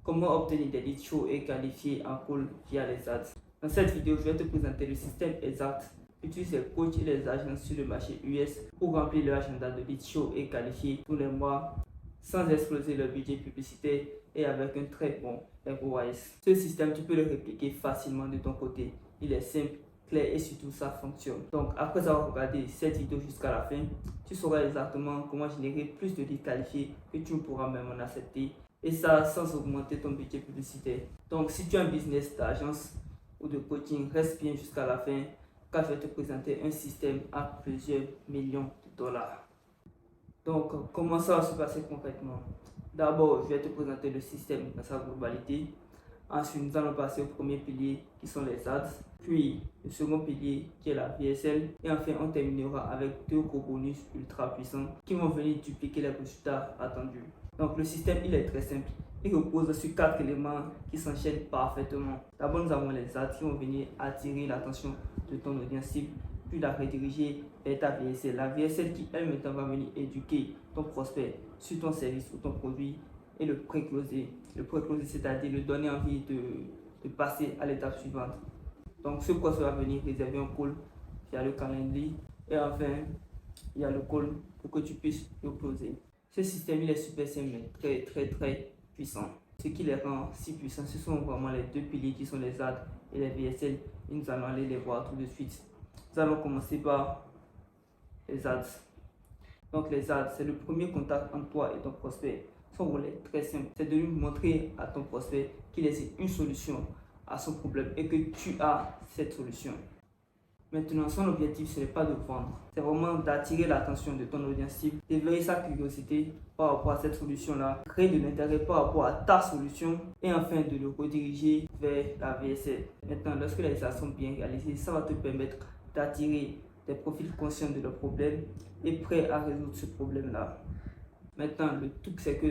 Comment obtenir des leads chauds et qualifiés en call via les ads. Dans cette vidéo, je vais te présenter le système exact qu'utilisent les coachs et les agences sur le marché US pour remplir leur agenda de leads chauds et qualifiés tous les mois sans exploser leur budget publicitaire et avec un très bon ROAS. Ce système, tu peux le répliquer facilement de ton côté. Il est simple, clair et surtout ça fonctionne. Donc après avoir regardé cette vidéo jusqu'à la fin, tu sauras exactement comment générer plus de leads qualifiés que tu pourras même en accepter. Et ça sans augmenter ton budget publicitaire. Donc si tu as un business d'agence ou de coaching, reste bien jusqu'à la fin car je vais te présenter un système à plusieurs millions de dollars. Donc comment ça va se passer concrètement? D'abord, je vais te présenter le système dans sa globalité. Ensuite, nous allons passer au premier pilier qui sont les ads, puis le second pilier qui est la VSL, et enfin on terminera avec deux gros bonus ultra puissants qui vont venir dupliquer les résultats attendus. Donc le système il est très simple, il repose sur 4 éléments qui s'enchaînent parfaitement. D'abord nous avons les ads qui vont venir attirer l'attention de ton audience cible, puis la rediriger vers ta VSL. La VSL qui elle-même va venir éduquer ton prospect sur ton service ou ton produit et le pré-closer. Le pré-closer, c'est-à-dire le donner envie de passer à l'étape suivante. Donc ce prospect va venir réserver un call via le calendrier et enfin il y a le call pour que tu puisses le closer. Ce système il est super simple mais très puissant. Ce qui les rend si puissants, ce sont vraiment les deux piliers qui sont les ads et les VSL et nous allons aller les voir tout de suite. Nous allons commencer par les ads. Donc les ads, c'est le premier contact entre toi et ton prospect. Son rôle est très simple, c'est de lui montrer à ton prospect qu'il existe une solution à son problème et que tu as cette solution. Maintenant, son objectif, ce n'est pas de vendre, c'est vraiment d'attirer l'attention de ton audience cible, d'éveiller sa curiosité par rapport à cette solution-là, créer de l'intérêt par rapport à ta solution et enfin de le rediriger vers la VSL. Maintenant, lorsque les ads sont bien réalisés, ça va te permettre d'attirer des profils conscients de leur problème et prêts à résoudre ce problème-là. Maintenant, le truc, c'est que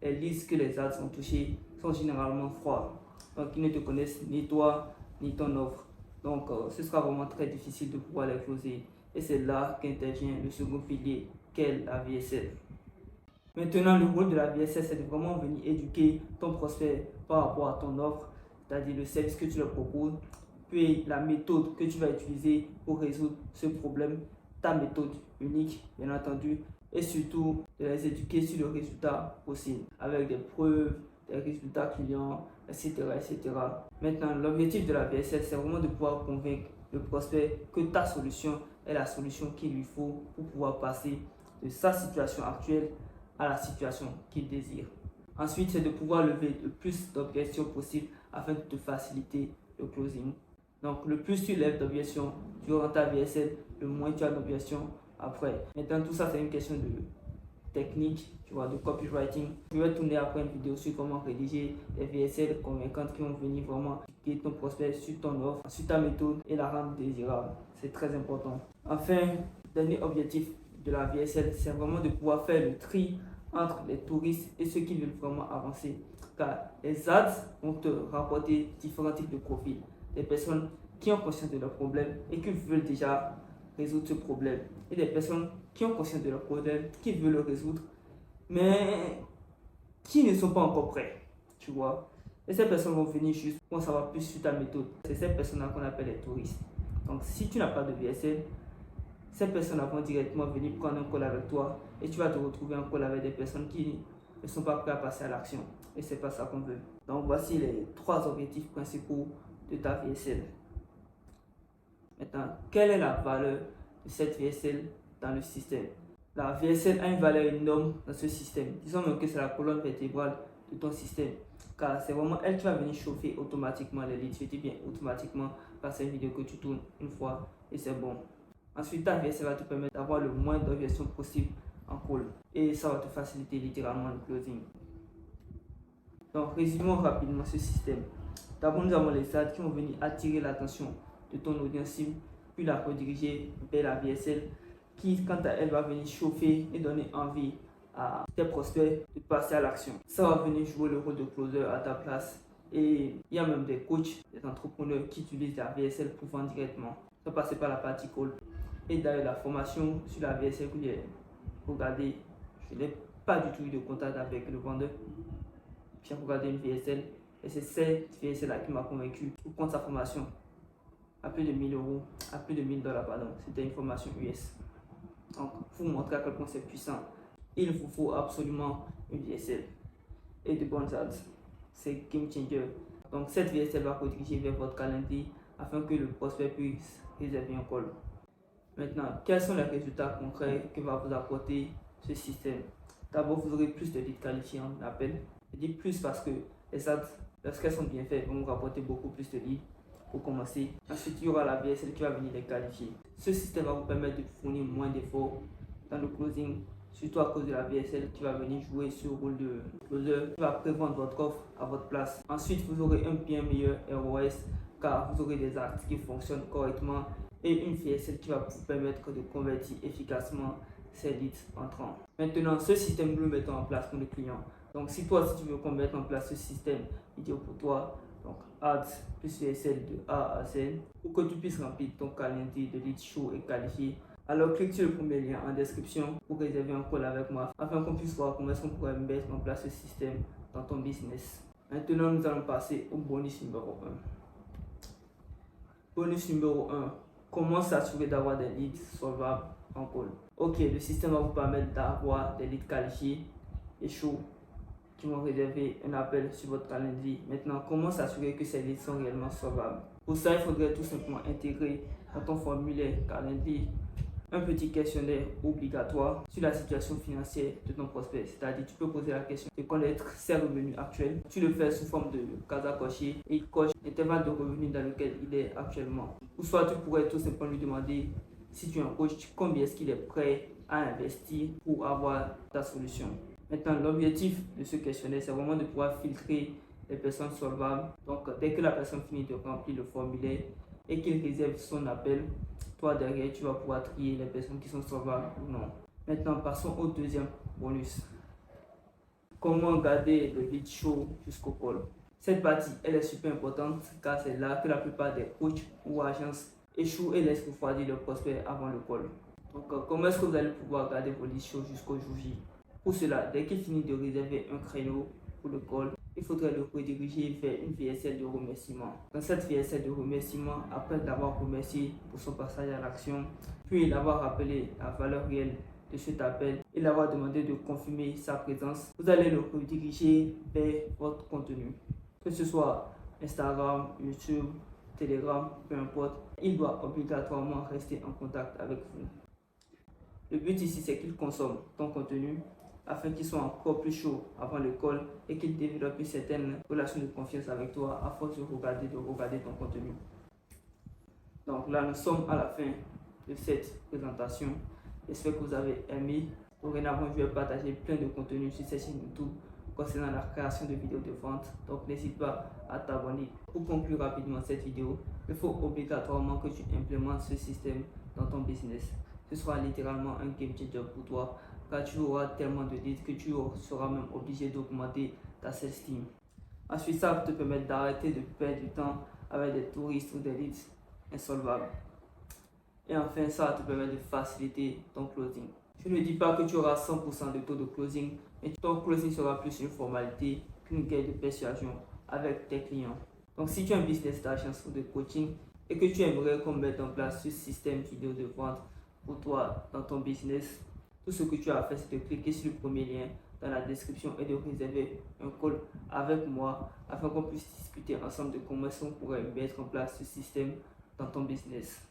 les leads que les ads ont touchés sont généralement froids. Donc, ils ne te connaissent ni toi, ni ton offre. Donc, ce sera vraiment très difficile de pouvoir les closer. Et c'est là qu'intervient le second pilier, qu'est la VSL. Maintenant, le rôle de la VSL, c'est de vraiment venir éduquer ton prospect par rapport à ton offre, c'est-à-dire le service que tu leur proposes, puis la méthode que tu vas utiliser pour résoudre ce problème, ta méthode unique, bien entendu, et surtout de les éduquer sur le résultat possible, avec des preuves, des résultats clients, etc. Maintenant, l'objectif de la VSL, c'est vraiment de pouvoir convaincre le prospect que ta solution est la solution qu'il lui faut pour pouvoir passer de sa situation actuelle à la situation qu'il désire. Ensuite, c'est de pouvoir lever le plus d'objections possible afin de te faciliter le closing. Donc, le plus tu lèves d'objections durant ta VSL, le moins tu as d'objections après. Maintenant, tout ça, c'est une question de technique, tu vois, de copywriting. Je vais tourner après une vidéo sur comment rédiger des VSL convaincantes qui vont venir vraiment guider ton prospect sur ton offre, sur ta méthode et la rendre désirable. C'est très important. Enfin, dernier objectif de la VSL, c'est vraiment de pouvoir faire le tri entre les touristes et ceux qui veulent vraiment avancer. Car les ads vont te rapporter différents types de profils. Des personnes qui ont conscience de leurs problèmes et qui veulent déjà résoudre ce problème. Et des personnes qui ont conscience de leurs problèmes, qui veulent le résoudre, mais qui ne sont pas encore prêts. Tu vois. Et ces personnes vont venir juste pour en savoir plus sur ta méthode. C'est ces personnes-là qu'on appelle les touristes. Donc si tu n'as pas de VSL, ces personnes-là vont directement venir prendre un call avec toi et tu vas te retrouver en call avec des personnes qui ne sont pas prêtes à passer à l'action. Et c'est pas ça qu'on veut. Donc voici les 3 objectifs principaux de ta VSL. Maintenant, quelle est la valeur de cette VSL dans le système? La VSL a une valeur énorme dans ce système. Disons même que c'est la colonne vertébrale de ton système. Car c'est vraiment elle qui va venir chauffer automatiquement les leads. Je dis bien automatiquement, parce que c'est une vidéo que tu tournes une fois et c'est bon. Ensuite, ta VSL va te permettre d'avoir le moins d'objections possible en call. Et ça va te faciliter littéralement le closing. Donc, résumons rapidement ce système. D'abord, nous avons les ads qui vont venir attirer l'attention de ton audience cible, puis la rediriger vers la VSL qui, quant à elle, va venir chauffer et donner envie à tes prospects de passer à l'action. Ça va venir jouer le rôle de closer à ta place. Et il y a même des coachs, des entrepreneurs qui utilisent la VSL pour vendre directement. Ça passe par la partie call. Et d'ailleurs, la formation sur la VSL que j'ai regardée, je n'ai pas du tout eu de contact avec le vendeur. j'ai regardé une VSL et c'est cette VSL-là qui m'a convaincu pour prendre sa formation à plus de 1000 euros, à plus de 1000 dollars, pardon. C'était une formation US. Donc, pour vous montrer à quel point c'est puissant, il vous faut absolument une VSL et de bonnes ads. C'est game changer. Donc, cette VSL va rediriger vers votre calendrier afin que le prospect puisse réserver un call. Maintenant, quels sont les résultats concrets que va vous apporter ce système? D'abord, vous aurez plus de leads qualifiés en appel. Je dis plus parce que les ads, lorsqu'elles sont bien faites, vont vous rapporter beaucoup plus de leads pour commencer. Ensuite, il y aura la VSL qui va venir les qualifier. Ce système va vous permettre de fournir moins d'efforts dans le closing, surtout à cause de la VSL qui va venir jouer sur le rôle de closer, qui va prévendre votre offre à votre place. Ensuite, vous aurez un bien meilleur ROS car vous aurez des actes qui fonctionnent correctement et une VSL qui va vous permettre de convertir efficacement ces leads entrants. Maintenant, ce système, nous le mettons en place pour le client. Donc, si toi, si tu veux qu'on mette en place ce système vidéo pour toi, donc ads plus VSL de A à Z, pour que tu puisses remplir ton calendrier de leads chauds et qualifiés, alors clique sur le premier lien en description pour réserver un call avec moi afin qu'on puisse voir comment est-ce qu'on pourrait mettre en place ce système dans ton business. Maintenant, nous allons passer au bonus numéro 1. Bonus numéro 1. Comment s'assurer d'avoir des leads solvables en call? Ok, le système va vous permettre d'avoir des leads qualifiés et chauds qui vont réserver un appel sur votre calendrier. Maintenant, comment s'assurer que ces leads sont réellement solvables? Pour ça, il faudrait tout simplement intégrer dans ton formulaire calendrier un petit questionnaire obligatoire sur la situation financière de ton prospect. C'est-à-dire, tu peux poser la question de connaître ses revenus actuels. Tu le fais sous forme de case à cocher et il coche l'intervalle de revenus dans lequel il est actuellement. Ou soit tu pourrais tout simplement lui demander, si tu es un coach, combien est-ce qu'il est prêt à investir pour avoir ta solution. Maintenant, l'objectif de ce questionnaire, c'est vraiment de pouvoir filtrer les personnes solvables. Donc, dès que la personne finit de remplir le formulaire et qu'il réserve son appel, toi derrière, tu vas pouvoir trier les personnes qui sont solvables ou non. Maintenant, passons au deuxième bonus. Comment garder le lead chaud jusqu'au call? Cette partie, elle est super importante car c'est là que la plupart des coachs ou agences échouent et laissent refroidir leurs prospects avant le call. Donc, comment est-ce que vous allez pouvoir garder vos leads chauds jusqu'au jour J? Pour cela, dès qu'il finit de réserver un créneau pour le call, il faudrait le rediriger vers une VSL de remerciement. Dans cette VSL de remerciement, après l'avoir remercié pour son passage à l'action, puis l'avoir rappelé la valeur réelle de cet appel et l'avoir demandé de confirmer sa présence, vous allez le rediriger vers votre contenu. Que ce soit Instagram, YouTube, Telegram, peu importe, il doit obligatoirement rester en contact avec vous. Le but ici, c'est qu'il consomme ton contenu afin qu'il soit encore plus chaud avant le call et qu'il développe une certaine relation de confiance avec toi à force de regarder ton contenu. Donc là, nous sommes à la fin de cette présentation. J'espère que vous avez aimé. Dorénavant, je vais partager plein de contenus sur cette chaîne YouTube concernant la création de vidéos de vente. Donc n'hésite pas à t'abonner. Pour conclure rapidement cette vidéo, il faut obligatoirement que tu implémentes ce système dans ton business. Ce sera littéralement un game changer pour toi car tu auras tellement de leads que tu seras même obligé d'augmenter ta self-esteem. Ensuite, ça va te permettre d'arrêter de perdre du temps avec des touristes ou des leads insolvables. Et enfin, ça va te permettre de faciliter ton closing. Je ne dis pas que tu auras 100% de taux de closing, mais ton closing sera plus une formalité qu'une guerre de persuasion avec tes clients. Donc, si tu as un business d'agence ou de coaching et que tu aimerais qu'on mette en place ce système vidéo de vente pour toi dans ton business, tout ce que tu as à faire, c'est de cliquer sur le premier lien dans la description et de réserver un call avec moi afin qu'on puisse discuter ensemble de comment on pourrait mettre en place ce système dans ton business.